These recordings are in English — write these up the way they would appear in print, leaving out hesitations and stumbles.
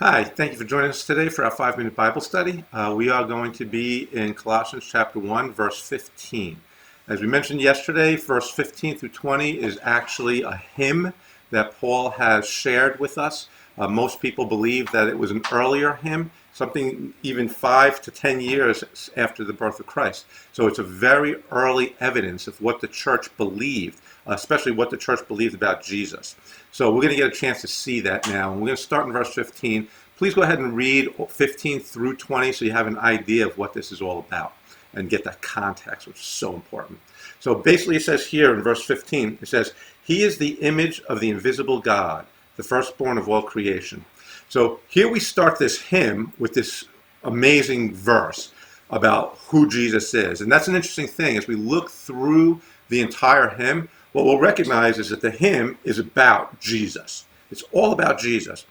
Hi, thank you for joining us today for our 5-minute Bible study. We are going to be in Colossians chapter 1, verse 15. As we mentioned yesterday, verse 15 through 20 is actually a hymn that Paul has shared with us. Most people believe that it was an earlier hymn, something even 5 to 10 years after the birth of Christ. So it's a very early evidence of what the church believed, especially what the church believed about Jesus. So we're going to get a chance to see that now. And we're going to start in verse 15. Please go ahead and read 15 through 20 so you have an idea of what this is all about and get that context, which is so important. So basically it says here in verse 15, it says, "He is the image of the invisible God, the firstborn of all creation." So here we start this hymn with this amazing verse about who Jesus is. And that's an interesting thing. As we look through the entire hymn, what we'll recognize is that the hymn is about Jesus. It's all about Jesus.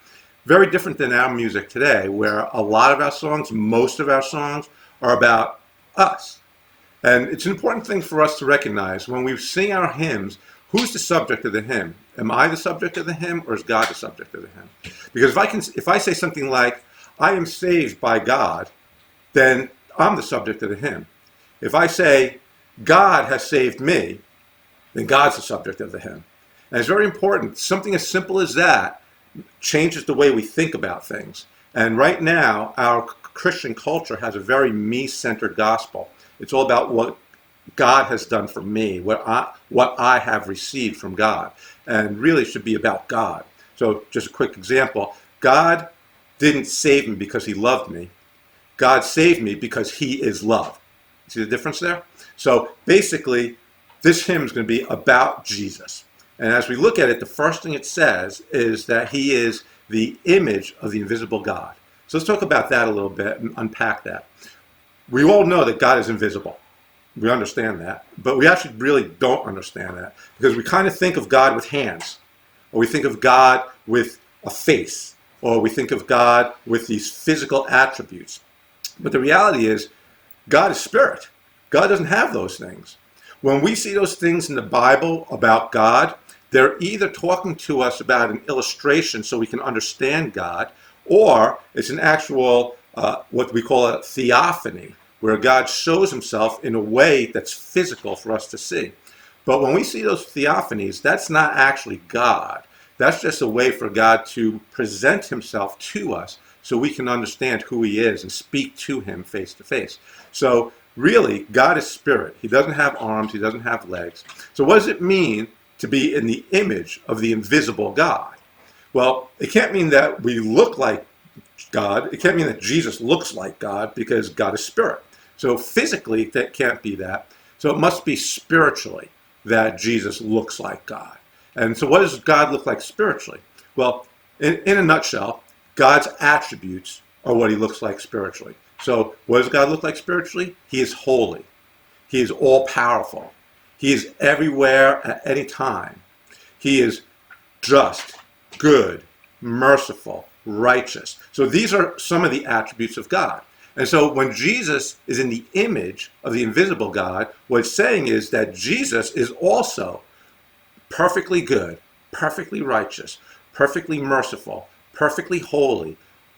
Very different than our music today, where a lot of our songs, most of our songs, are about us. And it's an important thing for us to recognize when we sing our hymns, who's the subject of the hymn? Am I the subject of the hymn, or is God the subject of the hymn? Because if I say something like, "I am saved by God," then I'm the subject of the hymn. If I say, "God has saved me," then God's the subject of the hymn. And it's very important. Something as simple as that changes the way we think about things. And right now, our Christian culture has a very me-centered gospel. It's all about what God has done for me, what I have received from God, and really should be about God. So just a quick example, God didn't save me because he loved me. God saved me because he is love. See the difference there? So basically, this hymn is going to be about Jesus. And as we look at it, the first thing it says is that he is the image of the invisible God. So let's talk about that a little bit and unpack that. We all know that God is invisible. We understand that. But we actually really don't understand that because we kind of think of God with hands, or we think of God with a face, or we think of God with these physical attributes. But the reality is, God is spirit. God doesn't have those things. When we see those things in the Bible about God, they're either talking to us about an illustration so we can understand God, or it's an actual, what we call a theophany, where God shows himself in a way that's physical for us to see. But when we see those theophanies, that's not actually God. That's just a way for God to present himself to us so we can understand who he is and speak to him face to face. So really, God is spirit. He doesn't have arms. He doesn't have legs. So what does it mean to be in the image of the invisible God? Well, it can't mean that we look like God. It can't mean that Jesus looks like God because God is spirit. So physically, that can't be that. So it must be spiritually that Jesus looks like God. And so what does God look like spiritually? Well, in a nutshell, God's attributes are what he looks like spiritually. So what does God look like spiritually? He is holy. He is all-powerful. He is everywhere at any time. He is just, good, merciful, righteous. So these are some of the attributes of God. And so when Jesus is in the image of the invisible God, what it's saying is that Jesus is also perfectly good, perfectly righteous, perfectly merciful, perfectly holy,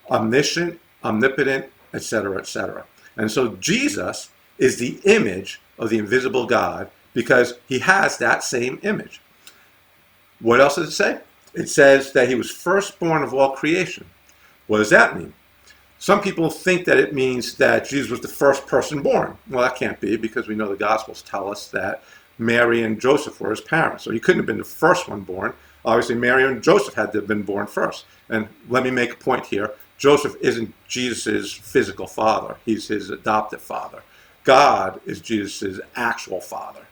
omniscient, omnipotent, etc., etc. And so Jesus is the image of the invisible God because he has that same image. What else does it say? It says that he was firstborn of all creation. What does that mean? Some people think that it means that Jesus was the first person born. Well, that can't be because we know the Gospels tell us that Mary and Joseph were his parents. So he couldn't have been the first one born. Obviously, Mary and Joseph had to have been born first. And let me make a point here. Joseph isn't Jesus' physical father. He's his adoptive father. God is Jesus' actual father,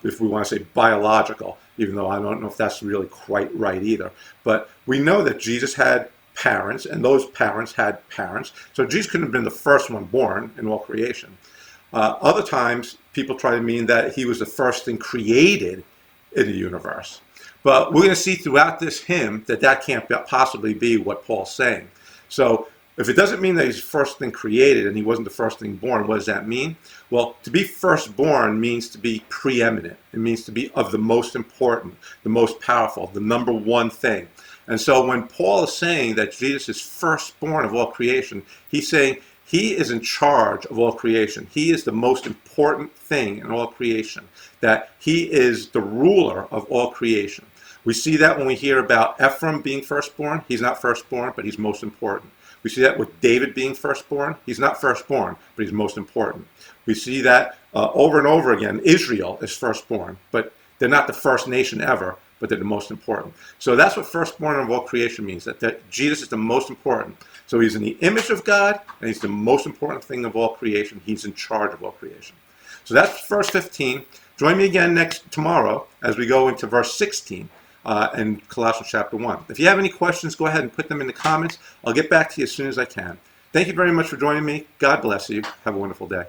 if we want to say biological, even though I don't know if that's really quite right either. But we know that Jesus had parents, and those parents had parents. So Jesus couldn't have been the first one born in all creation. Other times, people try to mean that he was the first thing created in the universe. But we're going to see throughout this hymn that that can't possibly be what Paul's saying. So if it doesn't mean that he's the first thing created and he wasn't the first thing born, what does that mean? Well, to be firstborn means to be preeminent. It means to be of the most important, the most powerful, the number one thing. And so when Paul is saying that Jesus is firstborn of all creation, he's saying he is in charge of all creation. He is the most important thing in all creation, that he is the ruler of all creation. We see that when we hear about Ephraim being firstborn. He's not firstborn, but he's most important. We see that with David being firstborn. He's not firstborn, but he's most important. We see that over and over again. Israel is firstborn, but they're not the first nation ever, but they're the most important. So that's what firstborn of all creation means, that Jesus is the most important. So he's in the image of God, and he's the most important thing of all creation. He's in charge of all creation. So that's verse 15. Join me again tomorrow as we go into verse 16 in Colossians chapter 1. If you have any questions, go ahead and put them in the comments. I'll get back to you as soon as I can. Thank you very much for joining me. God bless you. Have a wonderful day.